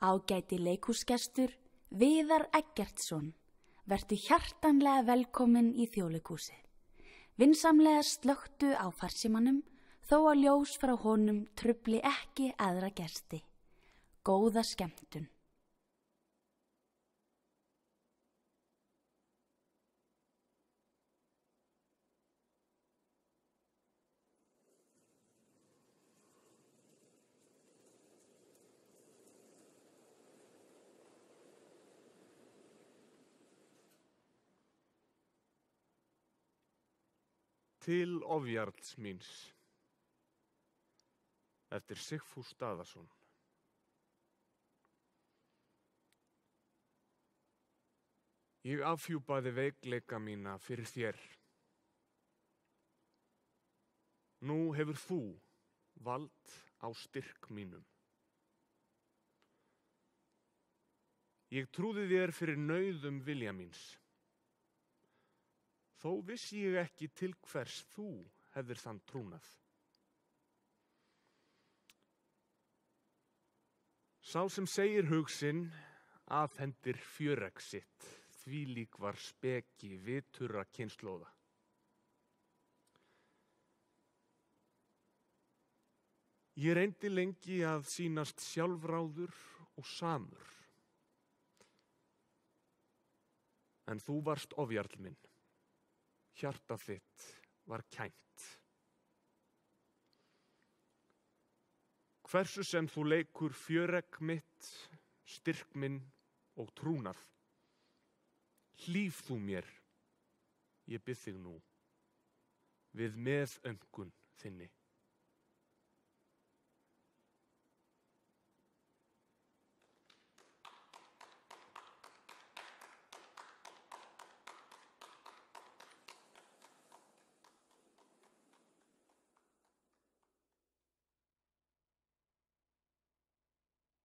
Ágæti leikhúsgestur Viðar Eggertsson, vertu hjartanlega velkomin í Þjóðleikhúsið. Vinsamlega slökktu á farsímanum þó að ljós frá honum trufli ekki aðra gesti. Góða skemmtun. Til ofjarls míns, eftir Sigfús Daðason. Ég afhjúpaði veikleika mína fyrir þér. Nú hefur þú vald á styrk mínum. Ég trúði þér fyrir nauðum vilja míns. Þó vissi ég ekki til hvers þú hefðir þann trúnað. Sá sem segir hug sinn afhendir fjöregg sitt, þvílík var speki viturra kynslóða. Ég reyndi lengi að sýnast sjálfráður og samur. En þú varst ofjarl minn. Hjarta þitt var kænt. Hversu sem þú leikur fjöregg mitt, styrk minn og trúnað, hlíf þú mér, ég bið þig nú, við meðöngun þinni.